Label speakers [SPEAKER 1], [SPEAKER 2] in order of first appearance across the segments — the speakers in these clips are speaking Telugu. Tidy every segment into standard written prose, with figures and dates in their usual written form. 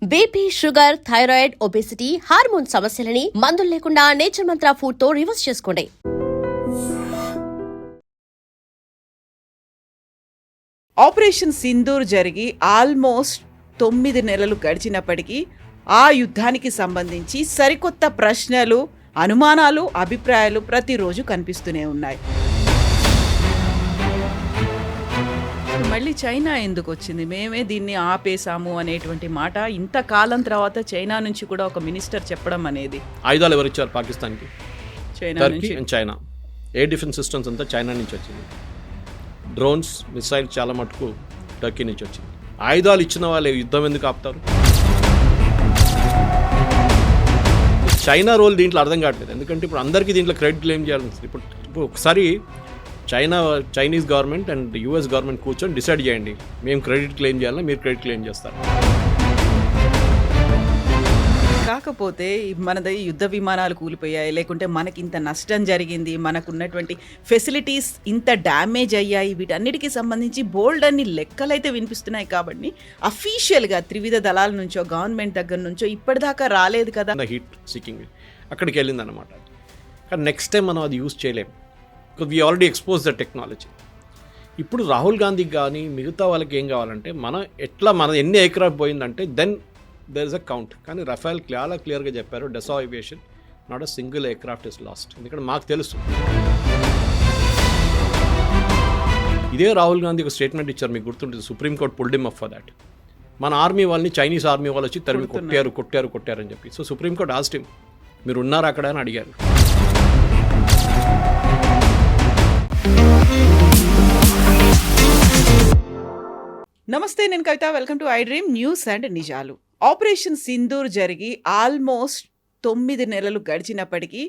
[SPEAKER 1] BP, sugar, thyroid, obesity, hormone సమస్యలని మందులు లేకుండా నేచర్ మంత్ర ఫుడ్ తో రివర్స్ చేసుకోండి.
[SPEAKER 2] ఆపరేషన్ సింధూర్ జరిగి ఆల్మోస్ట్ 9 నెలలు గడిచినప్పటికీ ఆ యుద్ధానికి సంబంధించి సరికొత్త ప్రశ్నలు, అనుమానాలు, అభిప్రాయాలు ప్రతిరోజు కనిపిస్తూనే ఉన్నాయి. మళ్ళీ చైనా ఎందుకు వచ్చింది, మేమే దీన్ని ఆపేశాము అనేటువంటి మాట ఇంతకాలం తర్వాత చైనా నుంచి కూడా ఒక మినిస్టర్ చెప్పడం అనేది.
[SPEAKER 3] ఆయుధాలు ఎవరు ఇచ్చారు పాకిస్తాన్కి?
[SPEAKER 2] చైనా
[SPEAKER 3] టర్కీ
[SPEAKER 2] నుంచి.
[SPEAKER 3] And China. Air defence systems అంతా చైనా నుంచి వచ్చింది. డ్రోన్స్, మిసైల్ చాలా మటుకు టర్కీ నుంచి వచ్చింది. ఆయుధాలు ఇచ్చిన వాళ్ళు యుద్ధం ఎందుకు ఆపుతారు? చైనా రోల్ దీంట్లో అర్థం కావట్లేదు. ఎందుకంటే ఇప్పుడు అందరికీ దీంట్లో క్రెడిట్ క్లెయిమ్ చేయాల్సి వస్తుంది. ఇప్పుడు ఒకసారి Chinese government and US government కూర్చొని డిసైడ్ చేయండి, మేము క్రెడిట్ క్లెయిమ్ చేయాలా, మీరు క్రెడిట్ క్లెయిమ్ చేస్తారు.
[SPEAKER 2] కాకపోతే మనది యుద్ధ విమానాలు కూలిపోయాయి, లేకుంటే మనకి ఇంత నష్టం జరిగింది, మనకున్నటువంటి ఫెసిలిటీస్ ఇంత డ్యామేజ్ అయ్యాయి, వీటన్నిటికీ సంబంధించి బోల్డ్ అన్ని లెక్కలైతే వినిపిస్తున్నాయి. కాబట్టి అఫీషియల్గా త్రివిధ దళాల నుంచో గవర్నమెంట్ దగ్గర నుంచో ఇప్పటిదాకా రాలేదు కదా.
[SPEAKER 3] హీట్ సీకింగ్ అక్కడికి వెళ్ళిందనమాట. కానీ నెక్స్ట్ టైం మనం అది యూజ్ చేయలేము, because we already expose the technology. ఇప్పుడు రాహుల్ గాంధీకి కానీ మిగతా వాళ్ళకి ఏం కావాలంటే మన ఎన్ని ఎయిర్క్రాఫ్ట్ పోయిందంటే then there is a count. కానీ రఫేల్ చాలా క్లియర్గా చెప్పారు, Dassault aviation not a single aircraft is lost. ఎందుకంటే మాకు తెలుసు. ఇదే రాహుల్ గాంధీ ఒక స్టేట్మెంట్ ఇచ్చారు, మీకు గుర్తుంటుంది, Supreme Court pulled him up for that. మన ఆర్మీ వాళ్ళని చైనీస్ ఆర్మీ వాళ్ళు వచ్చి తరిమి కొట్టారు అని చెప్పి. సో సుప్రీంకోర్టు ఆస్క్డ్ హిమ్, మీరు ఉన్నారా అక్కడ అని అడిగారు.
[SPEAKER 2] నమస్తే, నేను Kavitha. Welcome to I dream news and నిజాలు. ఆపరేషన్ సింధూర్ జరిగి ఆల్మోస్ట్ 9 నెలలు గడిచినప్పటికీ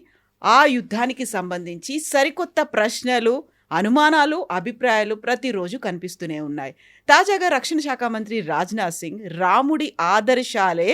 [SPEAKER 2] ఆ యుద్ధానికి సంబంధించి సరికొత్త ప్రశ్నలు, అనుమానాలు, అభిప్రాయాలు ప్రతిరోజు కనిపిస్తూనే ఉన్నాయి. తాజాగా రక్షణ శాఖ మంత్రి రాజ్నాథ్ సింగ్ రాముడి ఆదర్శాలే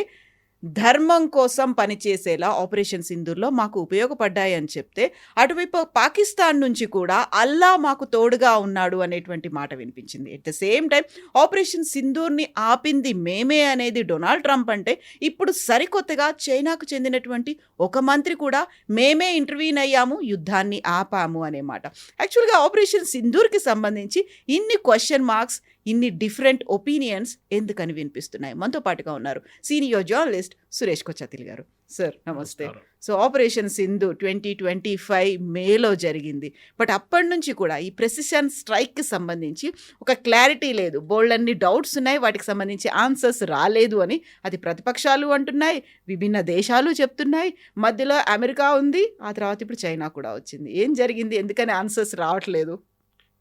[SPEAKER 2] ధర్మం కోసం పనిచేసేలా ఆపరేషన్ సింధూర్లో మాకు ఉపయోగపడ్డాయి అని చెప్తే, అటువైపు పాకిస్తాన్ నుంచి కూడా అల్లా మాకు తోడుగా ఉన్నాడు అనేటువంటి మాట వినిపించింది. At the same time operation సింధూర్ని ఆపింది మేమే అనేది డొనాల్డ్ ట్రంప్ అంటే, ఇప్పుడు సరికొత్తగా చైనాకు చెందినటువంటి ఒక మంత్రి కూడా మేమే ఇంటర్వ్యూన్ అయ్యాము, యుద్ధాన్ని ఆపాము అనే మాట. యాక్చువల్గా ఆపరేషన్ సింధూర్కి సంబంధించి ఇన్ని క్వశ్చన్ మార్క్స్, ఇన్ని డిఫరెంట్ ఒపీనియన్స్ ఎందుకని వినిపిస్తున్నాయి? మనతో పాటుగా ఉన్నారు సీనియర్ జర్నలిస్ట్ సురేష్ కొచ్చతిల్ గారు. సార్ నమస్తే. సో ఆపరేషన్ సింధు 2025 మేలో జరిగింది. బట్ అప్పటి నుంచి కూడా ఈ ప్రెసిషన్ స్ట్రైక్కి సంబంధించి ఒక క్లారిటీ లేదు, బోల్డ్ అన్ని డౌట్స్ ఉన్నాయి, వాటికి సంబంధించి ఆన్సర్స్ రాలేదు అని అది ప్రతిపక్షాలు అంటున్నాయి, విభిన్న దేశాలు చెప్తున్నాయి, మధ్యలో అమెరికా ఉంది, ఆ తర్వాత ఇప్పుడు చైనా కూడా వచ్చింది. ఏం జరిగింది, ఎందుకని ఆన్సర్స్ రావట్లేదు?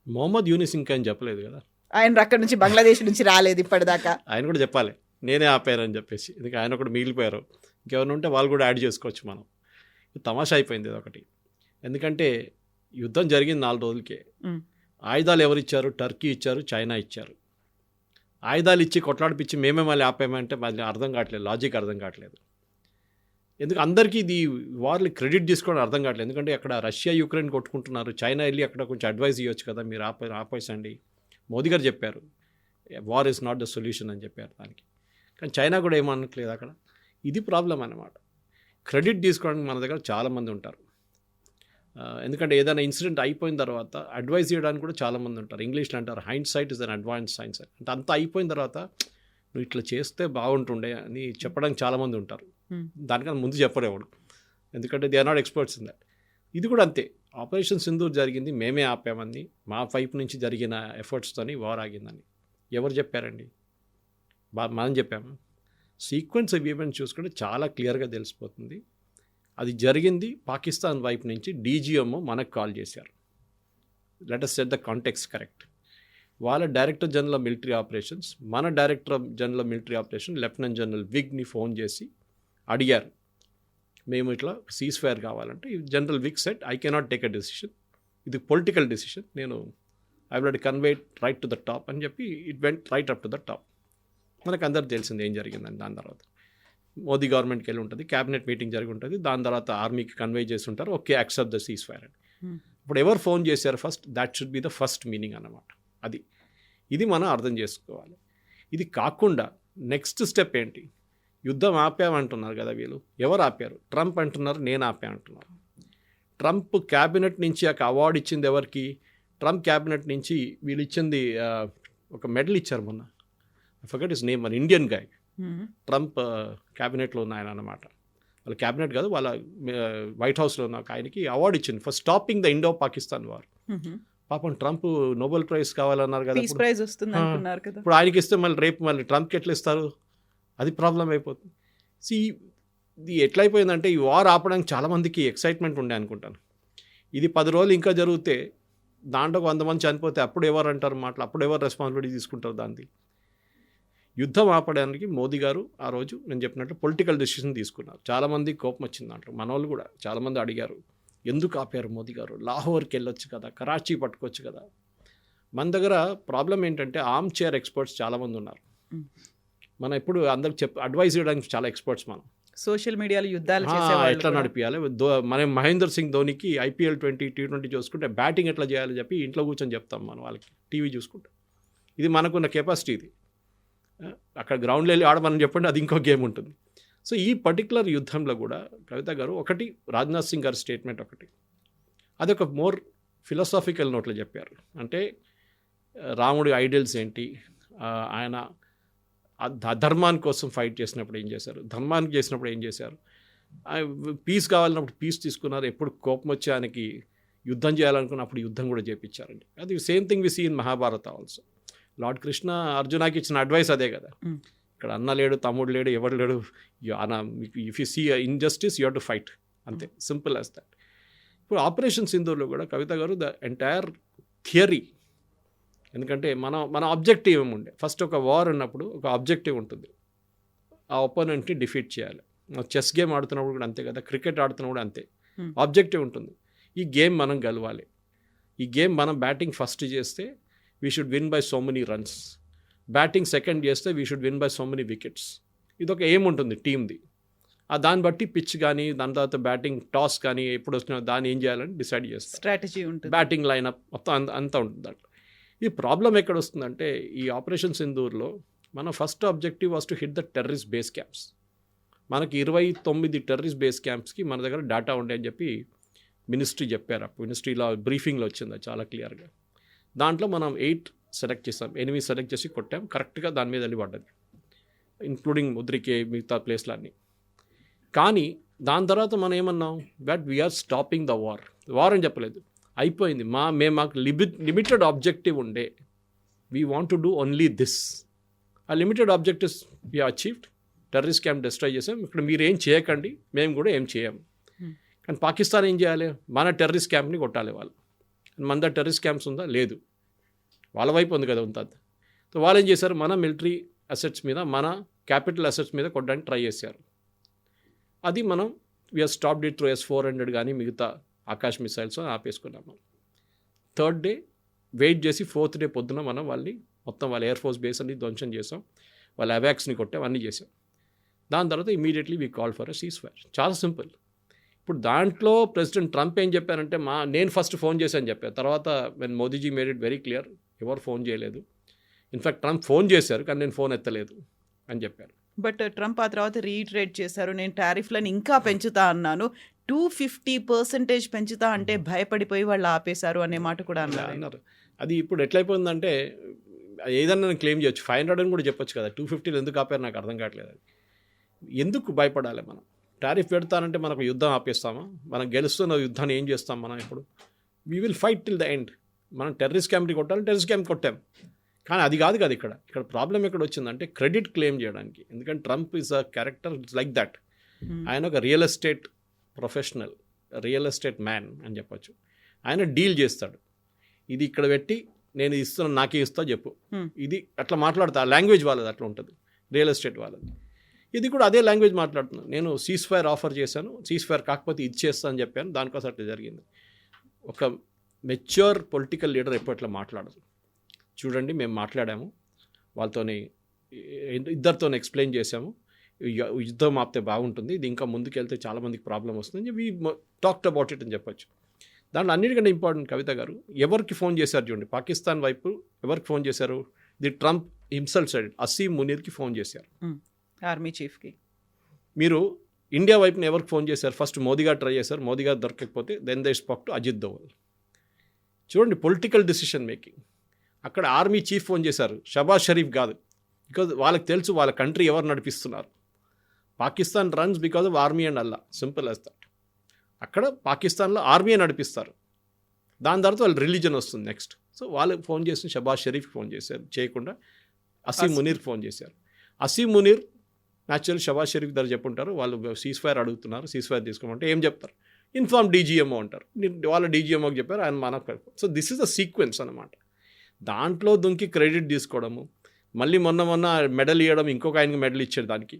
[SPEAKER 3] మొహమ్మద్ యూనిస్ ఇంకా అని చెప్పలేదు కదా,
[SPEAKER 2] ఆయన అక్కడి నుంచి బంగ్లాదేశ్ నుంచి రాలేదు ఇప్పటిదాకా.
[SPEAKER 3] ఆయన కూడా చెప్పాలి నేనే ఆపారని చెప్పేసి. ఎందుకంటే ఆయన ఒకటి మిగిలిపోయారు, ఇంకెవరైనా ఉంటే వాళ్ళు కూడా యాడ్ చేసుకోవచ్చు. మనం తమాషా అయిపోయింది ఇది ఒకటి. ఎందుకంటే యుద్ధం జరిగింది 4 రోజులకే. ఆయుధాలు ఎవరు ఇచ్చారు? టర్కీ ఇచ్చారు, చైనా ఇచ్చారు. ఆయుధాలు ఇచ్చి కొట్లాడిపించి మేమే మళ్ళీ ఆపామంటే మళ్ళీ అర్థం కావట్లేదు, లాజిక్ అర్థం కావట్లేదు. ఎందుకు అందరికీ ఇది వార్ని క్రెడిట్ తీసుకోవడం అర్థం కావట్లేదు. ఎందుకంటే అక్కడ రష్యా యుక్రెయిన్ కొట్టుకుంటున్నారు, చైనా వెళ్ళి అక్కడ కొంచెం అడ్వైస్ ఇవ్వచ్చు కదా, మీరు ఆపేసండి. మోదీ గారు చెప్పారు war is not the solution అని చెప్పారు దానికి. కానీ చైనా కూడా ఏమనట్లేదు అక్కడ. ఇది ప్రాబ్లం అన్నమాట. క్రెడిట్ తీసుకోవడానికి మన దగ్గర చాలామంది ఉంటారు. ఎందుకంటే ఏదైనా ఇన్సిడెంట్ అయిపోయిన తర్వాత అడ్వైస్ చేయడానికి కూడా చాలామంది ఉంటారు. ఇంగ్లీష్లో అంటారు hindsight is an advance science. అంటే అంతా అయిపోయిన తర్వాత నువ్వు ఇట్లా చేస్తే బాగుంటుండే అని చెప్పడానికి చాలామంది ఉంటారు. దానికన్నా ముందు చెప్పరేవాడు, ఎందుకంటే they are not experts in that. ఇది కూడా అంతే. ఆపరేషన్ సింధూర్ జరిగింది మేమే ఆపామని, మా వైపు నుంచి జరిగిన ఎఫర్ట్స్తోని వార్ ఆగిందని ఎవరు చెప్పారండి? మనం చెప్పాము. సీక్వెన్స్ ఆఫ్ ఈవెంట్స్ చూసుకుంటే చాలా క్లియర్గా తెలిసిపోతుంది. అది జరిగింది పాకిస్తాన్ వైపు నుంచి. డీజీఎంఓ మనకు కాల్ చేశారు, let us set the context correct. వాళ్ళ director general of military operations, మన director general of military operation lieutenant general విగ్ని ఫోన్ చేసి అడిగారు, మేము ఇట్లా సీజ్ ఫైర్ కావాలంటే. జనరల్ విగ్ said I cannot take a decision, ఇది పొలిటికల్ డెసిషన్, నేను I will convey right to the top అని చెప్పి it went right up to the top. మనకు అందరికి తెలిసింది ఏం జరిగిందని. దాని తర్వాత మోదీ గవర్నమెంట్కి వెళ్ళి ఉంటుంది, క్యాబినెట్ మీటింగ్ జరిగి ఉంటుంది, దాని తర్వాత ఆర్మీకి కన్వే చేసి ఉంటారు, okay accept the cease fire అని. ఇప్పుడు ఎవరు ఫోన్ చేశారు first, that should be the first meaning అన్నమాట. ఇది మనం అర్థం చేసుకోవాలి. ఇది కాకుండా నెక్స్ట్ స్టెప్ ఏంటి? యుద్ధం ఆపామంటున్నారు కదా వీళ్ళు. ఎవరు ఆపారు? ట్రంప్ అంటున్నారు, నేను ఆపా అంటున్నారు. ట్రంప్ క్యాబినెట్ నుంచి ఒక అవార్డు ఇచ్చింది ఎవరికి? ట్రంప్ క్యాబినెట్ నుంచి వీళ్ళు ఇచ్చింది ఒక మెడల్ ఇచ్చారు మొన్న. ఫర్గెట్ హిస్ నేమ్, మన ఇండియన్ గాయ్. ట్రంప్ క్యాబినెట్లో ఉన్న ఆయన అనమాట. వాళ్ళ క్యాబినెట్ కాదు, వాళ్ళ వైట్ హౌస్లో ఉన్న ఒక ఆయనకి అవార్డు ఇచ్చింది for stopping the Indo Pakistan war. పాపం ట్రంప్ నోబెల్ ప్రైజ్ కావాలన్నారు కదా,
[SPEAKER 2] ప్రైజ్ వస్తుంది అనుకున్నారు కదా.
[SPEAKER 3] ఇప్పుడు ఆయనకి ఇస్తే మళ్ళీ ట్రంప్కి ఎట్లా ఇస్తారు? అది ప్రాబ్లం అయిపోతుంది. ఇది ఎట్లయిపోయిందంటే ఈ వార్ ఆపడానికి చాలామందికి ఎక్సైట్మెంట్ ఉండే అనుకుంటాను. ఇది 10 రోజులు ఇంకా జరిగితే దాంట్లో 100 మంది చనిపోతే అప్పుడు ఎవరు అంటారు మాటలు? అప్పుడు ఎవరు రెస్పాన్సిబిలిటీ తీసుకుంటారు దాన్ని? యుద్ధం ఆపడానికి మోదీ గారు ఆ రోజు నేను చెప్పినట్టు పొలిటికల్ డెసిషన్ తీసుకున్నారు. చాలామంది కోపం వచ్చింది దాంట్లో. మన వాళ్ళు కూడా చాలామంది అడిగారు, ఎందుకు ఆపారు మోదీ గారు? లాహోర్కి వెళ్ళొచ్చు కదా, కరాచీ పట్టుకోవచ్చు కదా. మన దగ్గర ప్రాబ్లం ఏంటంటే ఆర్మ్ చైర్ ఎక్స్పర్ట్స్ చాలామంది ఉన్నారు. మనం ఎప్పుడు అందరికి అడ్వైజ్ చేయడానికి చాలా ఎక్స్పర్ట్స్. మనం
[SPEAKER 2] సోషల్ మీడియాలో యుద్ధాలు
[SPEAKER 3] ఎట్లా నడిపించాలి, మనం మహేందర్ సింగ్ ధోనికి IPL 20, T20 చూసుకుంటే బ్యాటింగ్ ఎట్లా చేయాలని చెప్పి ఇంట్లో కూర్చొని చెప్తాం మనం వాళ్ళకి, టీవీ చూసుకుంటే. ఇది మనకున్న కెపాసిటీ. ఇది అక్కడ గ్రౌండ్లో వెళ్ళి ఆడమని చెప్పండి, అది ఇంకో గేమ్ ఉంటుంది. సో ఈ పర్టికులర్ యుద్ధంలో కూడా కవిత గారు ఒకటి, రాజ్నాథ్ సింగ్ గారి స్టేట్మెంట్ ఒకటి, అదొక మోర్ ఫిలాసాఫికల్ నోట్లో చెప్పారు. అంటే రాముడి ఐడియల్స్ ఏంటి, ఆయన ధర్మాని కోసం ఫైట్ చేసినప్పుడు ఏం చేశారు, ధర్మానికి చేసినప్పుడు ఏం చేశారు, పీస్ కావాలన్నప్పుడు పీస్ తీసుకున్నారు, ఎప్పుడు కోపం వచ్చి ఆయనకి యుద్ధం చేయాలనుకున్నప్పుడు యుద్ధం కూడా చేయించారండి. అది same thing we see in Mahabharata also. Lord Krishna అర్జునాకి ఇచ్చిన అడ్వైస్ అదే కదా. ఇక్కడ అన్న లేడు, తమ్ముడు లేడు, ఎవరు లేడు, if you see injustice you have to fight, అంతే, సింపుల్ యాజ్ దట్. ఇప్పుడు ఆపరేషన్ సింధూర్లో కూడా కవిత గారు ద ఎంటైర్ థియరీ, ఎందుకంటే మన ఆబ్జెక్టివ్ ఏముండే, ఫస్ట్ ఒక వార్ ఉన్నప్పుడు ఒక ఆబ్జెక్టివ్ ఉంటుంది, ఆ ఒపోనెంట్ని డిఫీట్ చేయాలి. చెస్ గేమ్ ఆడుతున్నప్పుడు కూడా అంతే కదా, క్రికెట్ ఆడుతున్నప్పుడు కూడా అంతే, ఆబ్జెక్టివ్ ఉంటుంది. ఈ గేమ్ మనం గెలవాలి, ఈ గేమ్ మనం బ్యాటింగ్ ఫస్ట్ చేస్తే we should win by so many runs, batting second చేస్తే we should win by so many wickets. ఇదొక ఏం ఉంటుంది టీమ్ది. దాన్ని బట్టి పిచ్ కానీ దాని తర్వాత బ్యాటింగ్ టాస్ కానీ ఎప్పుడు వచ్చినా దాన్ని ఏం చేయాలని డిసైడ్ చేస్తారు,
[SPEAKER 2] స్ట్రాటజీ ఉంటుంది,
[SPEAKER 3] బ్యాటింగ్ లైనప్ మొత్తం అంతా ఉంటుంది దాంట్లో. ఈ ప్రాబ్లం ఎక్కడ వస్తుందంటే ఈ ఆపరేషన్ సింధూర్లో మన first objective was to hit the terrorist base camps. మనకి 29 టెర్రరిస్ట్ బేస్ క్యాంప్స్కి మన దగ్గర డేటా ఉండే అని చెప్పి మినిస్ట్రీ చెప్పారు. మినిస్ట్రీలో బ్రీఫింగ్లో వచ్చింది చాలా క్లియర్గా. దాంట్లో మనం 8 సెలెక్ట్ చేసాం, 8 సెలెక్ట్ చేసి కొట్టాం, కరెక్ట్గా దాని మీద వెళ్ళి పడ్డది, ఇంక్లూడింగ్ ముద్రికే మిగతా ప్లేస్లన్నీ. కానీ దాని తర్వాత మనం ఏమన్నాం, that we're stopping the war అని చెప్పలేదు, అయిపోయింది. మాకు లిమిటెడ్ ఆబ్జెక్టివ్ ఉండే, we want to do only this. ఆ limited objectives we achieved. Terrorist camp destroy చేసాం, ఇక్కడ మీరు ఏం చేయకండి, మేము కూడా ఏం చేయం. కానీ పాకిస్తాన్ ఏం చేయాలి, మన టెర్రరిస్ట్ క్యాంప్ని కొట్టాలి వాళ్ళు. మన దగ్గర టెర్రరిస్ట్ క్యాంప్స్ ఉందా? లేదు, వాళ్ళ వైపు ఉంది కదా ఉంటుంది. సో వాళ్ళు ఏం చేశారు, మన మిలిటరీ అసెట్స్ మీద, మన క్యాపిటల్ అసెట్స్ మీద కొట్టడానికి ట్రై చేశారు. అది మనం we are stopped it through S-400 కానీ మిగతా ఆకాశ్ మిసైల్స్ ఆపేసుకున్నాము. 3rd డే వెయిట్ చేసి 4th డే పొద్దున మనం వాళ్ళని మొత్తం వాళ్ళ ఎయిర్ ఫోర్స్ బేస్ అన్ని ధ్వంసం చేసాం, వాళ్ళ అవాక్స్ని కొట్టాం, అన్నీ చేసాం. దాని తర్వాత immediately we call for a cease fire. చాలా సింపుల్. ఇప్పుడు దాంట్లో ప్రెసిడెంట్ ట్రంప్ ఏం చెప్పారంటే, నేను ఫస్ట్ ఫోన్ చేశాను చెప్పారు. తర్వాత when Modiji made it very clear, ఎవరు ఫోన్ చేయలేదు, ఇన్ఫ్యాక్ట్ ట్రంప్ ఫోన్ చేశారు కానీ నేను ఫోన్ ఎత్తలేదు అని చెప్పారు.
[SPEAKER 2] బట్ ట్రంప్ ఆ తర్వాత రీట్రేట్ చేశారు, నేను టారిఫ్లను ఇంకా పెంచుతా అన్నాను, 250% పెంచుతా అంటే భయపడిపోయి వాళ్ళు ఆపేశారు అనే మాట కూడా అన్నారు.
[SPEAKER 3] అది ఇప్పుడు ఎట్లయిపోయిందంటే ఏదన్నా నేను క్లెయిమ్ చేయొచ్చు, 500 అని కూడా చెప్పొచ్చు కదా, 250 ఎందుకు ఆపారు నాకు అర్థం కావట్లేదు. అది ఎందుకు భయపడాలి? మనం టారిఫ్ పెడతానంటే మనకు యుద్ధం ఆపేస్తామా? మనం గెలుస్తున్న యుద్ధాన్ని ఏం చేస్తాం మనం? ఇప్పుడు we will fight till the end. మనం టెర్రరిస్ట్ క్యాంప్ని కొట్టాలి, టెర్రరిస్ట్ క్యాంప్ కొట్టాం. కానీ అది కాదు కదా ఇక్కడ ప్రాబ్లం ఎక్కడ వచ్చిందంటే క్రెడిట్ క్లెయిమ్ చేయడానికి. ఎందుకంటే Trump is a character like that. ఆయన ఒక real estate professional, real estate man అని చెప్పొచ్చు. ఆయన డీల్ చేస్తాడు, ఇది ఇక్కడ పెట్టి నేను ఇస్తున్నాను, నాకే ఇస్తా చెప్పు, ఇది అట్లా మాట్లాడతా. లాంగ్వేజ్ వాళ్ళది అట్లా ఉంటుంది, రియల్ ఎస్టేట్ వాళ్ళది. ఇది కూడా అదే లాంగ్వేజ్ మాట్లాడుతున్నాను. నేను సీజ్ ఫైర్ ఆఫర్ చేశాను, సీజ్ ఫైర్ కాకపోతే ఇది చేస్తా అని చెప్పాను, దానికోసం అట్లా జరిగింది. ఒక మెచ్యూర్ పొలిటికల్ లీడర్ ఎప్పట్లో మాట్లాడదు. చూడండి, మేము మాట్లాడాము వాళ్ళతోని, ఇద్దరితో ఎక్స్ప్లెయిన్ చేసాము, యుద్ధం ఆపితే బాగుంటుంది, ఇది ఇంకా ముందుకెళ్తే చాలామందికి ప్రాబ్లం వస్తుంది, వీ టాక్డ్ అబౌట్ ఇట్ అని చెప్పొచ్చు. దాంట్లో అన్నిటికంటే ఇంపార్టెంట్ కవిత గారు ఎవరికి ఫోన్ చేశారు చూడండి, పాకిస్తాన్ వైపు ఎవరికి ఫోన్ చేశారు? The Trump himself side Asim మునీర్కి ఫోన్ చేశారు,
[SPEAKER 2] ఆర్మీ చీఫ్కి.
[SPEAKER 3] మీరు ఇండియా వైపున ఎవరికి ఫోన్ చేశారు? ఫస్ట్ మోదీ గారు ట్రై చేశారు, మోదీ గారు దొరకకపోతే then they spoke to Ajit Doval. చూడండి పొలిటికల్ డిసిషన్ మేకింగ్. అక్కడ ఆర్మీ చీఫ్ ఫోన్ చేశారు, షబాజ్ షరీఫ్ కాదు. బికాజ్ వాళ్ళకి తెలుసు వాళ్ళ కంట్రీ ఎవరు నడిపిస్తున్నారు. Pakistan runs because of army and Allah, simple as that. అక్కడ పాకిస్తాన్లో ఆర్మీ నడిపిస్తారు, దాని తర్వాత వాళ్ళ రిలీజన్ వస్తుంది నెక్స్ట్. సో వాళ్ళు ఫోన్ చేసి షబాజ్ షరీఫ్కి ఫోన్ చేశారు, చేయకుండా అసీం మునీర్కి ఫోన్ చేశారు. అసీం మునీర్ న్యాచురల్ షబాజ్ షరీఫ్ దగ్గర చెప్పుంటారు, వాళ్ళు సీజ్ ఫైర్ అడుగుతున్నారు, సీజ్ ఫైర్ తీసుకోమంటే ఏం చెప్తారు? ఇన్ఫార్మ్ డీజీఎంఓ అంటారు. వాళ్ళ డీజీఎంఓకి చెప్పారు, ఆయన మనకు. So this is a sequence అనమాట. దాంట్లో దుంకి క్రెడిట్ తీసుకోవడము, మళ్ళీ మొన్న మెడల్ ఇవ్వడం, ఇంకొక ఆయనకి మెడల్ ఇచ్చాడు దానికి.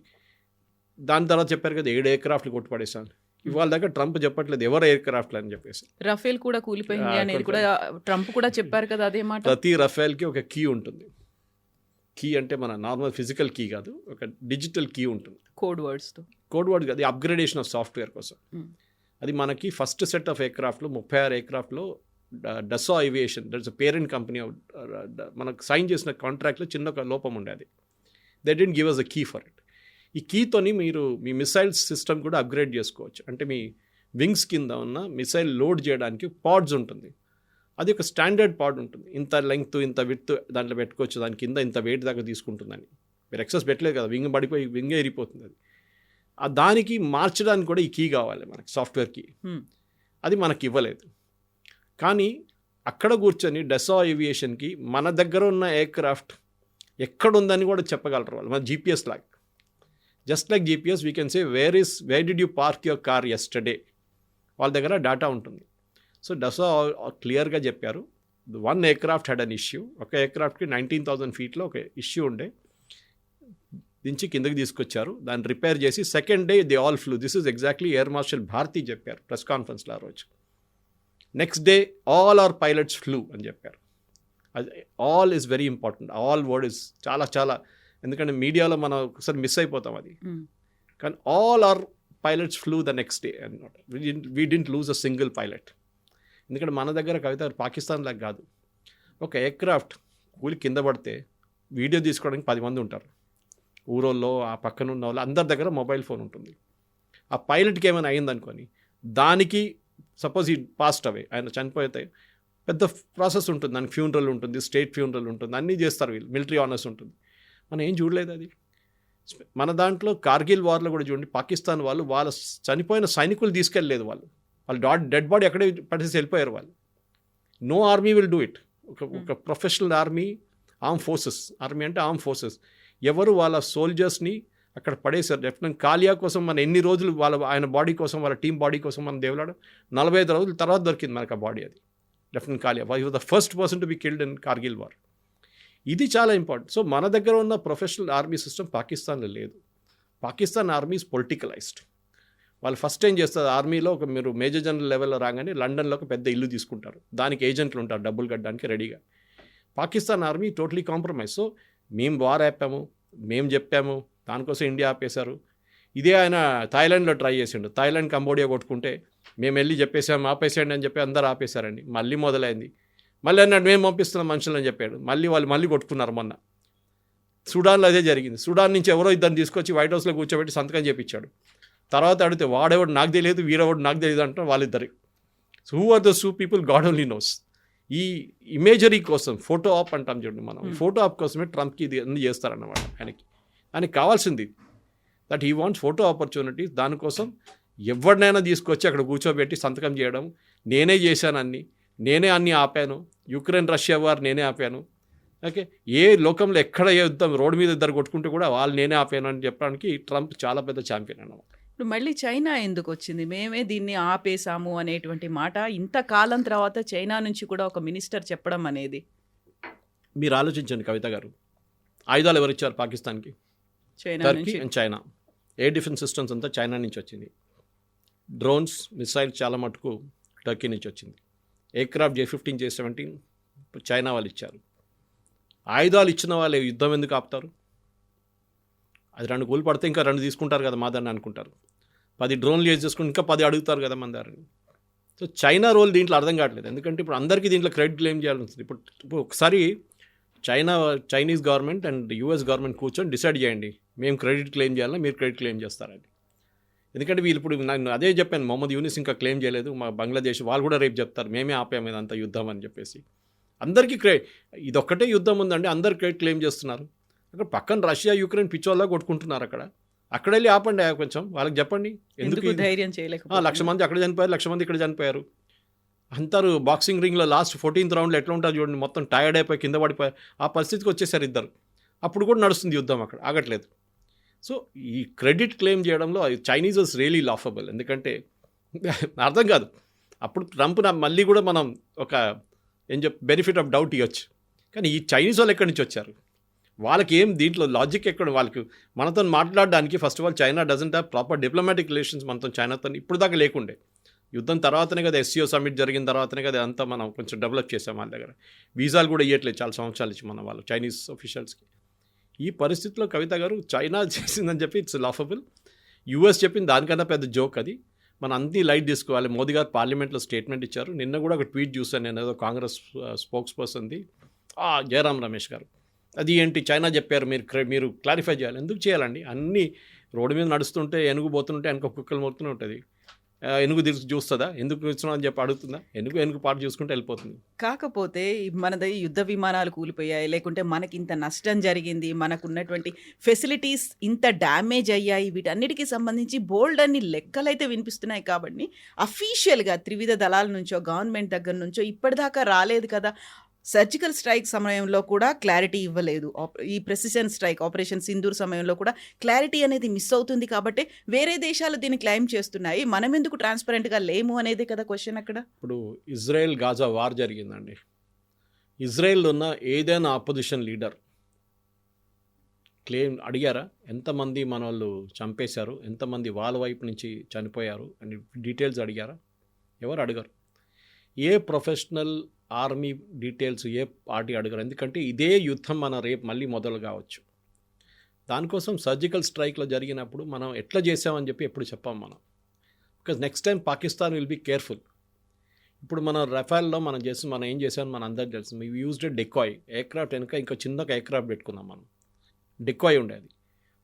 [SPEAKER 3] దాని తర్వాత చెప్పారు కదా 7 ఎయిర్క్రాఫ్ట్లు కొట్టుపడేసాను. ఇవాళ దగ్గర ట్రంప్ చెప్పట్లేదు ఎవరు ఎయిర్క్రాఫ్ట్లు అని చెప్పేసి.
[SPEAKER 2] రఫేల్ కూడా కూలిపోయింది అనేది కూడా ట్రంప్ కూడా చెప్పారు కదా అదే మాట.
[SPEAKER 3] ప్రతి రఫేల్కి ఒక కీ ఉంటుంది. కీ అంటే మన నార్మల్ ఫిజికల్ కీ కాదు, ఒక డిజిటల్ కీ ఉంటుంది.
[SPEAKER 2] కోడ్ వర్డ్ కాదు, అప్గ్రేడేషన్ ఆఫ్ సాఫ్ట్వేర్ కోసం. అది మనకి ఫస్ట్ సెట్ ఆఫ్ ఎయిర్క్రాఫ్ట్లు 36 ఎయిర్క్రాఫ్ట్లో Dassault aviation, that's a parent company, మనకు సైన్ చేసిన కాంట్రాక్ట్లో చిన్న ఒక లోపం ఉండేది. They didn't give us a key for it. ఈ కీతోని మీరు మీ మిసైల్స్ సిస్టమ్ కూడా అప్గ్రేడ్ చేసుకోవచ్చు. అంటే మీ వింగ్స్ కింద ఉన్న మిసైల్ లోడ్ చేయడానికి పాడ్స్ ఉంటుంది. అది ఒక స్టాండర్డ్ పాడ్ ఉంటుంది, ఇంత లెంగ్త్ ఇంత విడ్త్ దాంట్లో పెట్టుకోవచ్చు, దాని కింద ఇంత వెయిట్ దాకా తీసుకుంటుందని. మీరు ఎక్సెస్ పెట్టలేదు కదా, వింగ్ పడిపోయి వింగే ఇరిగిపోతుంది. అది దానికి మార్చడానికి కూడా ఈ కీ కావాలి మనకి, సాఫ్ట్వేర్ కీ. అది మనకి ఇవ్వలేదు. కానీ అక్కడ కూర్చొని డసా ఏవియేషన్కి మన దగ్గర ఉన్న ఎయిర్క్రాఫ్ట్ ఎక్కడుందని కూడా చెప్పగలరు వాళ్ళు. మన జీపీఎస్ లాగా, just like GPS we can say where did you park your car yesterday. వాళ్ళ దగ్గర డేటా ఉంటుంది. సో డసా క్లియర్గా చెప్పారు, 1 ఎయిర్క్రాఫ్ట్ హ్యాడ్ అన్ ఇష్యూ. ఒక ఎయిర్క్రాఫ్ట్కి 19,000 ఫీట్లో ఒక ఇష్యూ ఉండే, దించి కిందకి తీసుకొచ్చారు, దాన్ని రిపేర్ చేసి second day they all flew. This is exactly air marshal Bharti చెప్పారు ప్రెస్ కాన్ఫరెన్స్లో ఆ రోజు. Next day all our pilots flew అని చెప్పారు. అది all is very important. All word is చాలా, ఎందుకంటే మీడియాలో మనం ఒకసారి మిస్ అయిపోతాం అది. కానీ all our pilots flew the next day అన్నమాట. We didn't lose a single pilot. ఎందుకంటే మన దగ్గర కవిత పాకిస్తాన్ లాగా కాదు. ఒక ఎయిర్క్రాఫ్ట్ కూలి కింద పడితే వీడియో తీసుకోవడానికి 10 మంది ఉంటారు. ఊరోళ్ళు, ఆ పక్కన ఉన్న వాళ్ళు అందరి దగ్గర మొబైల్ ఫోన్ ఉంటుంది. ఆ పైలట్కి ఏమైనా అయిందనుకొని దానికి సపోజ్ ఈ పాస్ట్ అవే, ఆయన చనిపోతే పెద్ద ప్రాసెస్ ఉంటుంది, దానికి ఫ్యూనరల్ ఉంటుంది, స్టేట్ ఫ్యూనరల్ ఉంటుంది, అన్నీ చేస్తారు వీళ్ళు, మిలిటరీ ఆనర్స్ ఉంటుంది. మనం ఏం చూడలేదు అది. మన దాంట్లో కార్గిల్ వార్లో కూడా చూడండి, పాకిస్తాన్ వాళ్ళు వాళ్ళ చనిపోయిన సైనికులు తీసుకెళ్ళలేదు, వాళ్ళు డెడ్ బాడీ అక్కడే పడేసి వెళ్ళిపోయారు వాళ్ళు. No army will do it. ఒక ప్రొఫెషనల్ ఆర్మీ ఫోర్సెస్, ఆర్మీ అంటే ఫోర్సెస్, ఎవరు వాళ్ళ సోల్జర్స్ని అక్కడ పడేశారు. లెఫ్టినెంట్ కాలియా కోసం మన ఎన్ని రోజులు ఆయన బాడీ కోసం, వాళ్ళ టీం బాడీ కోసం మనం దేవులాడు 45 రోజుల తర్వాత దొరికింది మనకు ఆ బాడీ. అది lieutenant Kalia was the first person to be killed in Kargil war. ఇది చాలా ఇంపార్టెంట్. సో మన దగ్గర ఉన్న ప్రొఫెషనల్ ఆర్మీ సిస్టమ్ పాకిస్తాన్లో లేదు. Pakistan army is politicized. వాళ్ళు ఫస్ట్ ఏం చేస్తారు, ఆర్మీలో ఒక మీరు మేజర్ జనరల్ లెవెల్లో రాగానే లండన్లో ఒక పెద్ద ఇల్లు తీసుకుంటారు, దానికి ఏజెంట్లు ఉంటారు డబ్బులు కట్టడానికి రెడీగా. Pakistan army totally compromise. So మేము వార్ ఆపాము, మేము చెప్పాము, దానికోసం ఇండియా ఆపేశారు. ఇదే ఆయన థాయిలాండ్లో ట్రై చేసిండు, థాయిలాండ్ కంబోడియా కొట్టుకుంటే మేము వెళ్ళి చెప్పేసాము ఆపేసేయండి అని చెప్పి అందరూ ఆపేశారండి. మళ్ళీ మొదలైంది, మళ్ళీ అన్నాడు మేము పంపిస్తున్నాం మనుషులని చెప్పాడు, వాళ్ళు మళ్ళీ కొట్టుకున్నారు. మొన్న సుడాన్లో అదే జరిగింది. సుడాన్ నుంచి ఎవరో ఇద్దరిని తీసుకొచ్చి వైట్ హౌస్లో కూర్చోబెట్టి సంతకం చేయించాడు. తర్వాత అడిగితే వాడెవడు నాకు తెలియదు, వీడెవడు నాకు తెలియదు అంటారు వాళ్ళిద్దరు. So who are those 2 people, God only knows. ఈ ఇమేజరీ కోసం, ఫోటో ఆప్ అంటాం చూడండి మనం, ఫోటో ఆప్ కోసమే ట్రంప్కి ఇది అన్ని చేస్తారన్నమాట. ఆయనకి కావాల్సింది that he wants photo opportunities. దానికోసం ఎవరినైనా తీసుకొచ్చి అక్కడ కూర్చోబెట్టి సంతకం చేయడం, నేనే చేశాను నేనే అన్నీ ఆపాను, యుక్రెయిన్ రష్యా వార్ నేనే ఆపాను. ఓకే, ఏ లోకంలో ఎక్కడ యుద్ధం రోడ్డు మీద ఇద్దరు కొట్టుకుంటే కూడా వాళ్ళు నేనే ఆపాను అని చెప్పడానికి ట్రంప్ చాలా పెద్ద ఛాంపియన్ అన్నమాట. ఇప్పుడు మళ్ళీ చైనా ఎందుకు వచ్చింది, మేమే దీన్ని ఆపేసాము అనేటువంటి మాట ఇంతకాలం తర్వాత చైనా నుంచి కూడా ఒక మినిస్టర్ చెప్పడం అనేది?
[SPEAKER 3] మీరు ఆలోచించండి కవిత గారు, ఆయుధాలు ఎవరు ఇచ్చారు పాకిస్తాన్కి? Turkey and China. Air defence systems అంతా చైనా నుంచి వచ్చింది. డ్రోన్స్, మిసైల్స్ చాలా మటుకు టర్కీ నుంచి వచ్చింది. ఎయిర్క్రాఫ్ట్ J-15, J-17 చైనా వాళ్ళు ఇచ్చారు. ఆయుధాలు ఇచ్చిన వాళ్ళు యుద్ధం ఎందుకు ఆపుతారు? అది 2 కూలి పడితే ఇంకా 2 తీసుకుంటారు కదా మాదాన్ని అనుకుంటారు. 10 డ్రోన్లు యూజ్ చేసుకుని ఇంకా 10 అడుగుతారు కదా మన దారిని. సో చైనా రోల్ దీంట్లో అర్థం కావట్లేదు. ఎందుకంటే ఇప్పుడు అందరికీ దీంట్లో క్రెడిట్ క్లెయిమ్ చేయాల్సి ఉంటుంది. ఇప్పుడు ఒకసారి Chinese government and US government కూర్చొని డిసైడ్ చేయండి, మేము క్రెడిట్ క్లెయిమ్ చేయాలా, మీరు క్రెడిట్ క్లెయిమ్ చేస్తారని. ఎందుకంటే వీళ్ళు ఇప్పుడు నేను అదే చెప్పాను, మొహమ్మద్ యూనిస్ ఇంకా క్లెయిమ్ చేయలేదు, మా బంగ్లాదేశ్ వాళ్ళు కూడా రేపు చెప్తారు మేమే ఆపాము ఇదంతా యుద్ధం అని చెప్పేసి. అందరికీ ఇదొక్కటే యుద్ధం ఉందండి, అందరు క్లెయిమ్ చేస్తున్నారు. అక్కడ పక్కన రష్యా యుక్రెయిన్ పిచ్చోళ్ళ కొట్టుకుంటున్నారు. అక్కడ వెళ్ళి ఆపండి కొంచెం, వాళ్ళకి చెప్పండి ఎందుకు
[SPEAKER 2] ధైర్యం చేయలేక.
[SPEAKER 3] 1,00,000 మంది అక్కడ చనిపోయారు, 1,00,000 మంది ఇక్కడ చనిపోయారు అంటారు. బాక్సింగ్ రింగ్లో లాస్ట్ 14th రౌండ్లో ఎట్లా ఉంటారు చూడండి, మొత్తం టైర్డ్ అయిపోయి కింద పడిపోయారు, ఆ పరిస్థితికి వచ్చేసారు ఇద్దరు. అప్పుడు కూడా నడుస్తుంది యుద్ధం, అక్కడ ఆగట్లేదు. సో ఈ క్రెడిట్ క్లెయిమ్ చేయడంలో చైనీస్ ఇస్ రియలీ లాఫబుల్. ఎందుకంటే అర్థం కాదు. అప్పుడు ట్రంప్ మళ్ళీ కూడా మనం ఒక బెనిఫిట్ ఆఫ్ డౌట్ ఇవ్వచ్చు, కానీ ఈ చైనీస్ వాళ్ళు ఎక్కడి నుంచి వచ్చారు, వాళ్ళకి ఏం దీంట్లో లాజిక్ ఎక్కడ, వాళ్ళకి మనతో మాట్లాడడానికి first of all China doesn't have proper diplomatic relations మనతో, చైనాతో ఇప్పుడు దాకా లేకుండే. యుద్ధం తర్వాతనే కదా SCO సమ్మిట్ జరిగిన తర్వాతనే కదా అంతా మనం కొంచెం డెవలప్ చేసాం. వాళ్ళ దగ్గర వీసాలు కూడా ఇవ్వట్లేదు చాలా సంవత్సరాల నుంచి మన వాళ్ళు చైనీస్ ఆఫీషియల్స్కి. ఈ పరిస్థితిలో కవిత గారు చైనా చేసిందని చెప్పి ఇట్స్ లాఫబుల్, US చెప్పింది దానికన్నా పెద్ద జోక్ అది. మనం అన్ని లైట్ తీసుకోవాలి. మోదీ గారు పార్లమెంట్లో స్టేట్మెంట్ ఇచ్చారు. నిన్న కూడా ఒక ట్వీట్ చూశాను నేను, ఏదో కాంగ్రెస్ స్పోక్స్ పర్సన్ది జయరాం రమేష్ గారు. అది ఏంటి చైనా చెప్పారు, మీరు క్లారిఫై చేయాలి. ఎందుకు చేయాలండి? అన్నీ రోడ్డు మీద నడుస్తుంటే ఏనుగు పోతుంటే వెనక కుక్కలు మొత్తునే ఉంటుంది, ఏనుగు చూస్తుందా, ఎందుకు చూస్తున్నావు అని చెప్పి అడుగుతుందా? ఏనుగు పాటు చూసుకుంటే వెళ్ళిపోతుంది.
[SPEAKER 2] కాకపోతే మనది యుద్ధ విమానాలు కూలిపోయాయి, లేకుంటే మనకి ఇంత నష్టం జరిగింది, మనకు ఉన్నటువంటి ఫెసిలిటీస్ ఇంత డ్యామేజ్ అయ్యాయి, వీటన్నిటికీ సంబంధించి బోల్డ్ అన్ని లెక్కలైతే వినిపిస్తున్నాయి. కాబట్టి అఫీషియల్గా త్రివిధ దళాల నుంచో గవర్నమెంట్ దగ్గర నుంచో ఇప్పటిదాకా రాలేదు కదా. సర్జికల్ స్ట్రైక్ సమయంలో కూడా క్లారిటీ ఇవ్వలేదు, ఈ ప్రెసిషన్ స్ట్రైక్ ఆపరేషన్ సింధూర్ సమయంలో కూడా క్లారిటీ అనేది మిస్ అవుతుంది. కాబట్టి వేరే దేశాలు దీన్ని క్లెయిమ్ చేస్తున్నాయి, మనం ఎందుకు ట్రాన్స్పరెంట్గా లేము అనేది కదా క్వశ్చన్ అక్కడ.
[SPEAKER 3] ఇప్పుడు ఇజ్రాయెల్ గాజా వార్ జరిగిందండి. ఇజ్రాయెల్లో ఉన్న ఏదైనా ఆపోజిషన్ లీడర్ క్లెయిమ్ అడిగారా ఎంతమంది మన వాళ్ళు చంపేశారు, ఎంతమంది వాళ్ళ వైపు నుంచి చనిపోయారు అని డీటెయిల్స్ అడిగారా? ఎవరు అడగరు. A professional army details A party అడగరు. ఎందుకంటే ఇదే యుద్ధం మన రేపు మళ్ళీ మొదలు కావచ్చు. దానికోసం సర్జికల్ స్ట్రైక్లో జరిగినప్పుడు మనం ఎట్లా చేసామని చెప్పి ఎప్పుడు చెప్పాం మనం, because next time Pakistan will be careful. ఇప్పుడు మన రఫాల్లో మనం ఏం చేసామని మన అందరికీ తెలుసు. వీ యూజ్డ్ డెకాయ్ ఎయిర్క్రాఫ్ట్ వెనుక ఇంకో చిన్న ఎయిర్క్రాఫ్ట్ పెట్టుకున్నాం మనం, డెకాయ్ ఉండేది.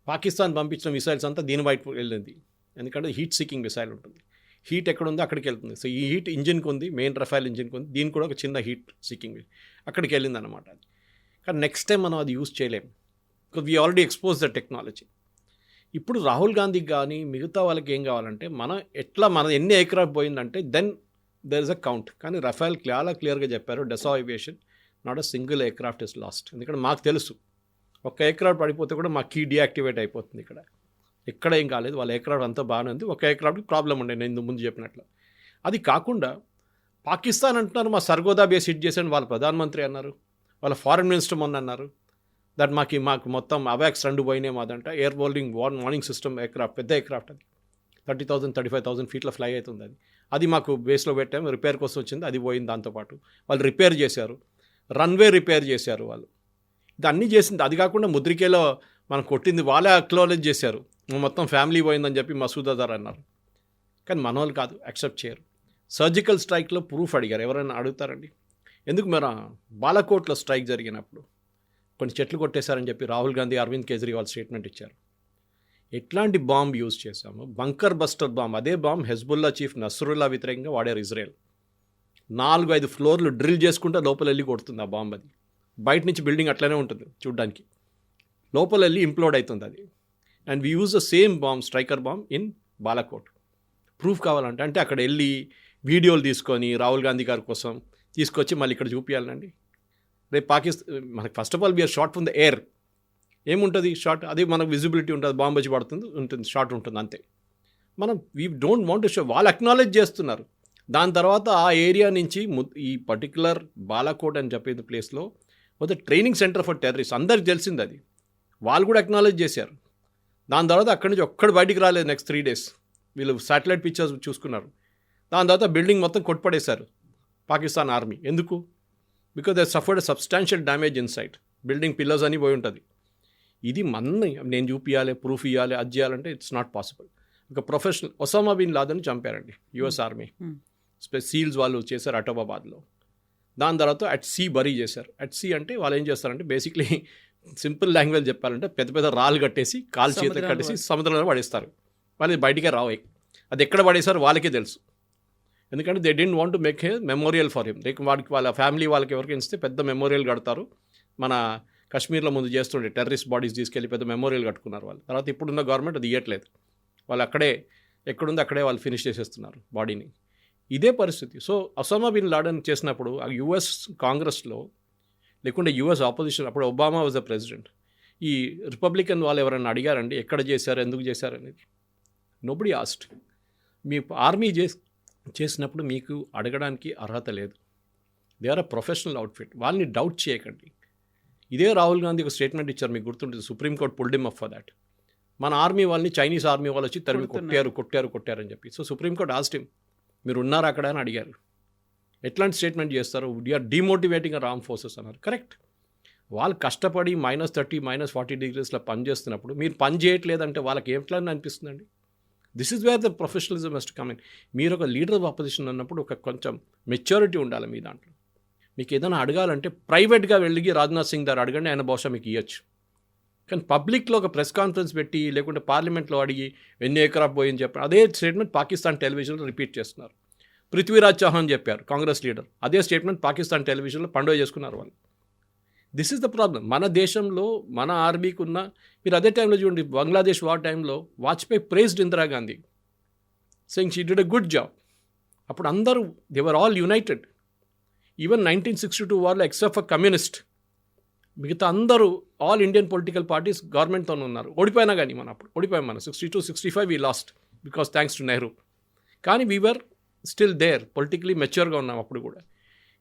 [SPEAKER 3] పాకిస్తాన్ పంపించిన మిసైల్స్ అంతా దీని వైపు వెళ్ళింది, ఎందుకంటే హీట్ సీకింగ్ మిసైల్ ఉంటుంది. హీట్ ఎక్కడుందో అక్కడికి వెళ్తుంది. సో ఈ హీట్ ఇంజిన్కి ఉంది, మెయిన్ రఫైల్ ఇంజిన్కి ఉంది, దీనికి కూడా ఒక చిన్న హీట్ సీకింగ్ అక్కడికి వెళ్ళింది అనమాట. అది కానీ నెక్స్ట్ టైం మనం అది యూజ్ చేయలేము, because we already expose the technology. ఇప్పుడు రాహుల్ గాంధీకి కానీ మిగతా వాళ్ళకి ఏం కావాలంటే మన ఎన్ని ఎయిర్క్రాఫ్ట్ పోయిందంటే then there is a count. కానీ రఫైల్ చాలా క్లియర్గా చెప్పారు, Dassault aviation not a single aircraft is lost. ఎందుకంటే మాకు తెలుసు ఒక ఎయిర్క్రాఫ్ట్ పడిపోతే కూడా మా కీ డియాక్టివేట్ అయిపోతుంది. ఎక్కడ ఏం కాలేదు, వాళ్ళ ఎయిర్క్రాఫ్ట్ అంతా బాగానే ఉంది, ఒక ఎయిర్క్రాఫ్ట్కి ప్రాబ్లం ఉండే నేను ముందు చెప్పినట్లు. అది కాకుండా పాకిస్తాన్ అంటున్నారు మా సర్గోదా బేస్ హిట్ చేశాను, వాళ్ళ ప్రధానమంత్రి అన్నారు, వాళ్ళ ఫారెన్ మినిస్టర్ మొన్న అన్నారు దట్ మాకు మొత్తం అవాక్స్ 2 పోయినాయి మాదంట. ఎయిర్ బోల్డింగ్ వార్నింగ్ సిస్టమ్ ఎయిర్క్రాఫ్ట్, పెద్ద ఎయిర్క్రాఫ్ట్ అది 30,000 35,000 ఫీట్ల ఫ్లై అవుతుంది. అది మాకు బేస్లో పెట్టాము, రిపేర్ కోసం వచ్చింది, అది పోయింది. దాంతోపాటు వాళ్ళు రిపేర్ చేశారు, రన్వే రిపేర్ చేశారు వాళ్ళు. ఇది అన్నీ చేసింది. అది కాకుండా ముద్రికేలో మనం కొట్టింది వాళ్ళే అక్నాలెడ్జ్ చేశారు, మొత్తం ఫ్యామిలీ పోయిందని చెప్పి మసూద్ అజార్ అన్నారు. కానీ మన వాళ్ళు కాదు, యాక్సెప్ట్ చేయరు. సర్జికల్ స్ట్రైక్లో ప్రూఫ్ అడిగారు, ఎవరైనా అడుగుతారండి? ఎందుకు మరి బాలాకోట్లో స్ట్రైక్ జరిగినప్పుడు కొన్ని చెట్లు కొట్టేశారని చెప్పి రాహుల్ గాంధీ, అరవింద్ కేజ్రీవాల్ స్టేట్మెంట్ ఇచ్చారు. ఎట్లాంటి బాంబ్ యూజ్ చేశాము? Bunker buster bomb. అదే బాంబ్ హెజ్బుల్లా చీఫ్ నస్రుల్లా వ్యతిరేకంగా వాడారు ఇజ్రాయెల్. 4-5 ఫ్లోర్లు డ్రిల్ చేసుకుంటే లోపల వెళ్ళి కొడుతుంది ఆ బాంబ్. అది బయట నుంచి బిల్డింగ్ అట్లనే ఉంటుంది చూడ్డానికి, లోపల వెళ్ళి ఇంప్లోడ్ అవుతుంది అది. And we use the same bomb, striker bomb in Balakot. Proof కావాలంటే అంటే అక్కడ వెళ్ళి వీడియోలు తీసుకొని రాహుల్ గాంధీ గారి కోసం తీసుకొచ్చి మళ్ళీ ఇక్కడ చూపించాలండి. రేపు మనకి first of all we are shot from the air. ఏముంటుంది షాట్? అది మనకు విజిబిలిటీ ఉంటుంది, బాంబ్ వచ్చి ఉంటుంది, షాట్ ఉంటుంది అంతే. మనం we don't want to show. వాళ్ళు అక్నాలెడ్జ్ చేస్తున్నారు. దాని తర్వాత ఆ ఏరియా నుంచి ఈ పర్టికులర్ బాలాకోట్ అని చెప్పే ప్లేస్లో ఒక ట్రైనింగ్ సెంటర్ ఫర్ టెర్రరిస్ట్, అందరికి తెలిసింది అది, వాళ్ళు కూడా అక్నాలెడ్జ్ చేశారు. దాని తర్వాత అక్కడి నుంచి ఒక్కడు బయటికి రాలేదు. నెక్స్ట్ 3 days వీళ్ళు శాటిలైట్ పిక్చర్స్ చూసుకున్నారు. దాని తర్వాత బిల్డింగ్ మొత్తం కొట్టుపడేశారు పాకిస్తాన్ ఆర్మీ. ఎందుకు? Because they suffered substantial damage inside. Building pillars అని పోయి ఉంటుంది. ఇది నేను చూపించాలి, ప్రూఫ్ ఇవ్వాలి, అది చేయాలంటే ఇట్స్ నాట్ పాసిబుల్. ఒక ప్రొఫెషనల్ ఒసామా బిన్ లాదెన్ చంపారండి US ఆర్మీ. సీల్స్ వాళ్ళు చేశారు అటోబాబాద్లో. దాని తర్వాత అట్ సీ బరీ చేశారు. అట్ సీ అంటే వాళ్ళు ఏం చేస్తారంటే బేసిక్లీ సింపుల్ లాంగ్వేజ్ చెప్పాలంటే పెద్ద పెద్ద రాళ్ళు కట్టేసి కాలు చేతులు కట్టేసి సముద్రంలో పడేస్తారు. వాళ్ళది బయటికే రావు. అది ఎక్కడ పడేసారో వాళ్ళకే తెలుసు. ఎందుకంటే they don't want to make a memorial for him. Like వాడికి వాళ్ళ ఫ్యామిలీ వాళ్ళకి ఎవరికి ఇస్తే పెద్ద మెమోరియల్ కడతారు. మన కాశ్మీర్లో ముందు చేస్తుండే టెర్రరిస్ట్ బాడీస్ తీసుకెళ్ళి పెద్ద మెమోరియల్ కట్టుకున్నారు వాళ్ళు. తర్వాత ఇప్పుడున్న గవర్నమెంట్ అది ఇవ్వట్లేదు. వాళ్ళు అక్కడే ఎక్కడుందో అక్కడే వాళ్ళు ఫినిష్ చేసేస్తున్నారు బాడీని. ఇదే పరిస్థితి. సో ఒసామా బిన్ లాడెన్ చేసినప్పుడు ఆ యుఎస్ కాంగ్రెస్లో లేకుంటే యుఎస్ ఆపోజిషన్, అప్పుడు ఒబామా వాజ్ ద ప్రెసిడెంట్, ఈ రిపబ్లికన్ వాళ్ళు ఎవరైనా అడిగారండి ఎక్కడ చేశారు, ఎందుకు చేశారు అనేది? Nobody asked. మీ ఆర్మీ చేసినప్పుడు మీకు అడగడానికి అర్హత లేదు. They are a professional outfit. వాళ్ళని డౌట్ చేయకండి. ఇదే రాహుల్ గాంధీ ఒక స్టేట్మెంట్ ఇచ్చారు, మీకు గుర్తుంటుంది. Supreme Court pulled him up for that. మన ఆర్మీ వాళ్ళని చైనీస్ ఆర్మీ వాళ్ళు వచ్చి తరిమి కొట్టారు అని చెప్పి. సో సుప్రీంకోర్టు ఆస్క్డ్ హిమ్, మీరు ఉన్నారా అక్కడ అని అడిగారు. ఎట్లాంటి స్టేట్మెంట్ చేస్తారు? వీఆర్ డిమోటివేటింగ్ అర్ ఆర్మ్ ఫోర్సెస్ అన్నారు. కరెక్ట్. వాళ్ళు కష్టపడి -30 -40 డిగ్రీస్లో పని చేస్తున్నప్పుడు మీరు పని చేయట్లేదంటే వాళ్ళకి ఎట్లా అనిపిస్తుందండి? This is where the professionalism must come in. మీరు ఒక లీడర్ ఆఫ్ అపోజిషన్ అన్నప్పుడు ఒక కొంచెం మెచ్యూరిటీ ఉండాలి మీ దాంట్లో. మీకు ఏదైనా అడగాలంటే ప్రైవేట్గా వెళ్ళి రాజ్నాథ్ సింగ్ గారు అడగండి, ఆయన బహుశా మీకు ఇవ్వచ్చు. కానీ పబ్లిక్లో ఒక ప్రెస్ కాన్ఫరెన్స్ పెట్టి లేకుంటే పార్లమెంట్లో అడిగి ఎన్ని ఎకరాఫ్ పోయింది చెప్పారు. అదే స్టేట్మెంట్ పాకిస్తాన్ టెలివిజన్లో రిపీట్ చేస్తున్నారు. పృథ్వీరాజ్ చౌహాన్ చెప్పారు, కాంగ్రెస్ లీడర్. అదే స్టేట్మెంట్ పాకిస్తాన్ టెలివిజన్లో పండుగ చేసుకున్నారు వాళ్ళు. This is the problem. మన దేశంలో మన ఆర్మీకి ఉన్న, మీరు అదే టైంలో చూడండి, బంగ్లాదేశ్ వార్ టైంలో Vajpayee praised Indira Gandhi, saying she did a good job. అప్పుడు అందరూ they were all united. Even 1962 వార్లో ఎక్సెప్ట్ ఫర్ కమ్యూనిస్ట్, మిగతా అందరూ ఆల్ ఇండియన్ పొలిటికల్ పార్టీస్ గవర్నమెంట్తో ఉన్నారు. ఓడిపోయినా కానీ అప్పుడు ఓడిపోయాం మనం. 62-65 we lost because thanks to Nehru. కానీ వీఆర్ స్టిల్ దేర్, పొలిటికలీ మెచ్యూర్గా ఉన్నాం అప్పుడు కూడా.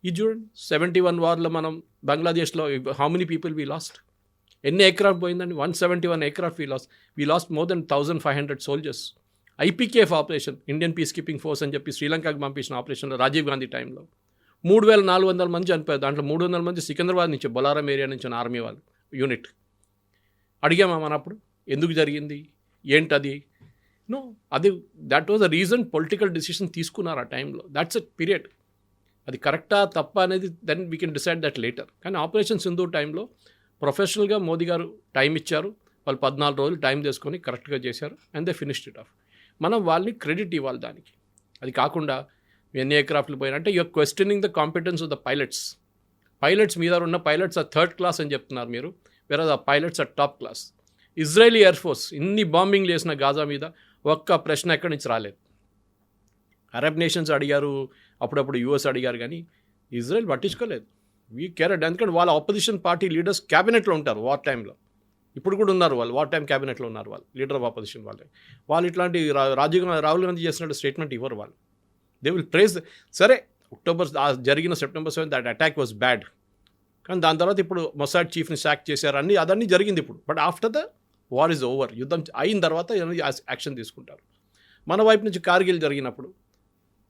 [SPEAKER 3] ఇది చూడండి, 71 వార్లో మనం బంగ్లాదేశ్లో how many people we lost? ఎన్ని ఎయిర్క్రాఫ్ట్ పోయిందండి? 171 aircraft we last more than 1500 soldiers. IPKF operation, Indian piece keeping force అని చెప్పి శ్రీలంకకు పంపించిన ఆపరేషన్లో రాజీవ్ గాంధీ టైంలో 3400 మంది చనిపోయారు. దాంట్లో 300 మంది సికింద్రాబాద్ నుంచి, బొలారం ఏరియా నుంచి ఆర్మీ వాళ్ళు యూనిట్. అడిగామా మన అప్పుడు ఎందుకు జరిగింది ఏంటది? నో, అది that was the reason. Political decision తీసుకున్నారు ఆ టైంలో. That's a period. అది కరెక్టా తప్ప అనేది then we can decide that later. కానీ ఆపరేషన్ సింధూర్ టైంలో ప్రొఫెషనల్గా మోదీ గారు టైం ఇచ్చారు. వాళ్ళు 14 రోజులు టైం తీసుకొని కరెక్ట్గా చేశారు and they finished it off. మనం వాళ్ళని క్రెడిట్ ఇవ్వాలి దానికి. అది కాకుండా ఎన్ని ఎయిర్క్రాఫ్ట్లు పోయినంటే you're questioning the competence of the pilots మీద ఉన్న పైలట్స్ ఆర్ థర్డ్ క్లాస్ అని చెప్తున్నారు మీరు, వేరే ఆ pilots are top class. Israeli air force ఇన్ని బాంబింగ్ చేసిన గాజా మీద ఒక్క ప్రశ్న ఎక్కడి నుంచి రాలేదు. అరబ్ నేషన్స్ అడిగారు, అప్పుడప్పుడు యూఎస్ అడిగారు, కానీ ఇజ్రాయెల్ పట్టించుకోలేదు. We care. ఎందుకంటే వాళ్ళ ఆపోజిషన్ పార్టీ లీడర్స్ క్యాబినెట్లో ఉంటారు వార్ టైంలో. ఇప్పుడు కూడా ఉన్నారు వాళ్ళు, వార్ టైం క్యాబినెట్లో ఉన్నారు వాళ్ళు, లీడర్ ఆఫ్ ఆపోజిషన్ వాళ్ళు ఇట్లాంటి రాహుల్ గాంధీ చేసినట్టు స్టేట్మెంట్ ఇవ్వరు వాళ్ళు. They will praise. సరే, జరిగిన September 7 that attack was bad, కానీ దాని తర్వాత ఇప్పుడు మొసాడ్ చీఫ్ని సాక్ చేశారు, అదన్నీ జరిగింది ఇప్పుడు. But after the war is over, యుద్ధం అయిన తర్వాత యాక్షన్ తీసుకుంటారు. మన వైపు నుంచి కార్గిల్ జరిగినప్పుడు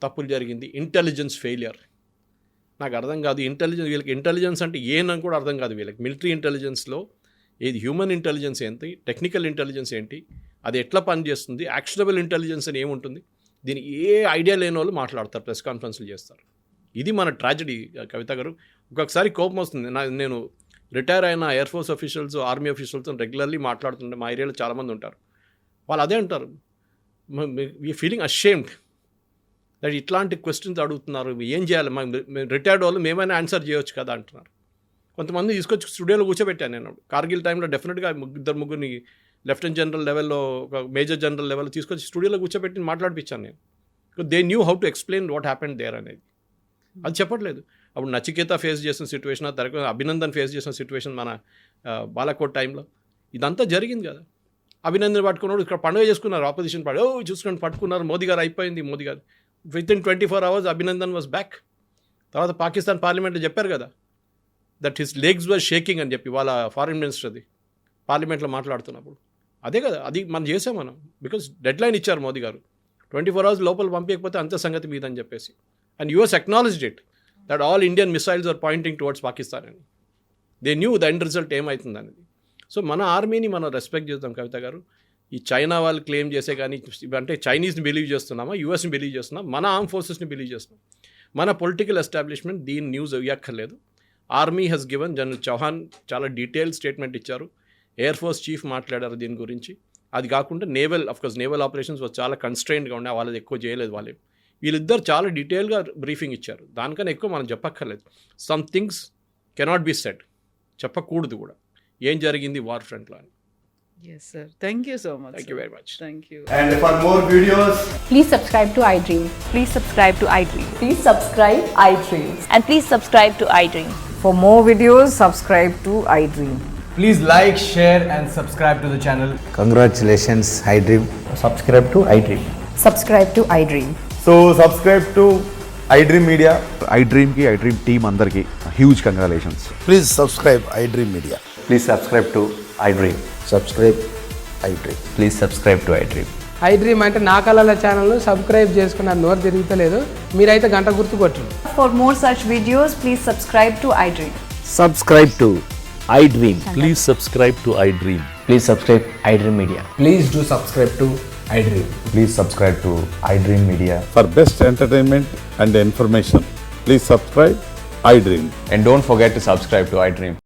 [SPEAKER 3] తప్పులు జరిగింది, ఇంటెలిజెన్స్ ఫెయిలియర్. నాకు అర్థం కాదు వీళ్ళకి ఇంటెలిజెన్స్ అంటే ఏంటని కూడా అర్థం కాదు వీళ్ళకి. మిలిటరీ ఇంటెలిజెన్స్లో ఏది హ్యూమన్ ఇంటెలిజెన్స్ ఏంటి, టెక్నికల్ ఇంటెలిజెన్స్ ఏంటి, అది ఎట్లా పనిచేస్తుంది, యాక్షనబుల్ ఇంటెలిజెన్స్ అని ఏముంటుంది, దీని ఏ ఐడియా లేని వాళ్ళు మాట్లాడతారు, ప్రెస్ కాన్ఫరెన్స్లు చేస్తారు. ఇది మన ట్రాజడీ కవిత గారు. ఒక్కొక్కసారి కోపం వస్తుంది. నేను రిటైర్ అయిన ఎయిర్ ఫోర్స్ ఆఫీషియల్స్, ఆర్మీ ఆఫీషియల్స్తో రెగ్యులర్లీ మాట్లాడుతుంటే మా ఏరియాలో చాలామంది ఉంటారు. వాళ్ళు అదే అంటారు, వీ ఫీలింగ్ అషేమ్డ్ దట్ ఇట్లాంటి క్వశ్చన్స్ అడుగుతున్నారు, ఏం చేయాలి, మేము రిటైర్డ్ వాళ్ళు మేమైనా ఆన్సర్ చేయవచ్చు కదా అంటున్నారు. కొంతమంది తీసుకొచ్చి స్టూడియోలో కూర్చోబెట్టాను నేను. కార్గిల్ టైంలో డెఫినెట్గా ముగ్గురిని లెఫ్టినెంట్ జనరల్ లెవెల్లో, ఒక మేజర్ జనరల్ లెవెల్లో తీసుకొచ్చి స్టూడియోలో కూర్చోబెట్టి మాట్లాడిపించాను నేను. They knew how to explain what happened there అనేది. అది చెప్పట్లేదు. అప్పుడు నచికేత ఫేస్ చేసిన సిచ్యువేషన్, ఆ తర్వాత అభినందన్ ఫేస్ చేసిన సిచ్యువేషన్ మన బాలాకోట్ టైంలో ఇదంతా జరిగింది కదా. అభినందన్ పట్టుకున్నాడు, ఇక్కడ పండుగ చేసుకున్నారు ఆపోజిషన్ పార్టీ, చూసుకొని పట్టుకున్నారు, మోదీ గారు అయిపోయింది. మోదీ గారు within 24 hours Abhinandan was back. తర్వాత పాకిస్తాన్ పార్లమెంట్లో చెప్పారు కదా that his legs was shaking అని చెప్పి, వాళ్ళ ఫారిన్ మినిస్టర్ది పార్లమెంట్లో మాట్లాడుతున్నప్పుడు. అదే కదా, అది మనం చేసాం మనం. బికాజ్ డెడ్ లైన్ ఇచ్చారు మోదీ గారు, 24 hours లోపల పంపించకపోతే అంత సంగతి మీద అని చెప్పేసి. And US acknowledged it that all Indian missiles are pointing towards Pakistan అని. They knew the end result ఏమవుతుంది అనేది. సో మన ఆర్మీని మనం రెస్పెక్ట్ చేద్దాం కవిత గారు. ఈ చైనా వాళ్ళు క్లెయిమ్ చేసే కానీ, అంటే చైనీస్ని బిలీవ్ చేస్తున్నామా, యూఎస్ని బిలీవ్ చేస్తున్నాం, మన ఆర్మ్ ఫోర్సెస్ని బిలీవ్ చేస్తున్నాం. మన పొలిటికల్ ఎస్టాబ్లిష్మెంట్ దీని న్యూస్ ఇవ్వక్కర్లేదు. Army has given, general Chauhan చాలా డీటెయిల్ స్టేట్మెంట్ ఇచ్చారు, ఎయిర్ ఫోర్స్ చీఫ్ మాట్లాడారు దీని గురించి. అది కాకుండా నేవల్ నేవల్ ఆపరేషన్స్ చాలా కన్స్ట్రైన్డ్గా ఉన్నాయి, వాళ్ళది ఎక్కువ చేయలేదు వాళ్ళు. వీళ్ళిద్దరు చాలా డీటెయిల్గా బ్రీఫింగ్ ఇచ్చారు, దానికన్నా ఎక్కువ మనం చెప్పక్కర్లేదు. Some things cannot be said, చెప్పకూడదు కూడా ఏం జరిగింది వార్ ఫ్రంట్లో అని.
[SPEAKER 2] Yes, sir. Thank you so much.
[SPEAKER 3] Thank you very much.
[SPEAKER 2] Thank you.
[SPEAKER 4] And for more videos,
[SPEAKER 5] Please subscribe to iDream.
[SPEAKER 6] Please subscribe to iDream.
[SPEAKER 5] Please subscribe iDream.
[SPEAKER 6] And please subscribe to iDream.
[SPEAKER 5] For more videos, subscribe to iDream.
[SPEAKER 4] please like, share and subscribe to the channel.
[SPEAKER 7] Congratulations, iDream.
[SPEAKER 4] Subscribe to iDream.
[SPEAKER 5] Subscribe to iDream.
[SPEAKER 4] So subscribe to iDream Media.
[SPEAKER 8] iDream ki iDream team andarki huge congratulations.
[SPEAKER 7] Please subscribe iDream Media.
[SPEAKER 9] Please subscribe to iDream.
[SPEAKER 7] Subscribe iDream.
[SPEAKER 9] Please subscribe to iDream.
[SPEAKER 10] iDream అంటే నా కళల ఛానల్ను సబ్స్క్రైబ్ చేసుకున్న నోరు తిరుగుతలేదు, మీరైతే గంట గుర్తు కొట్టండి.
[SPEAKER 5] For more such videos, please subscribe to iDream.
[SPEAKER 9] Subscribe to iDream.
[SPEAKER 8] Please subscribe to iDream.
[SPEAKER 9] Please subscribe iDream Media.
[SPEAKER 4] Please do subscribe to iDream.
[SPEAKER 8] Please subscribe to iDream Media.
[SPEAKER 11] For best entertainment and information, please subscribe iDream.
[SPEAKER 9] And don't forget to subscribe to iDream.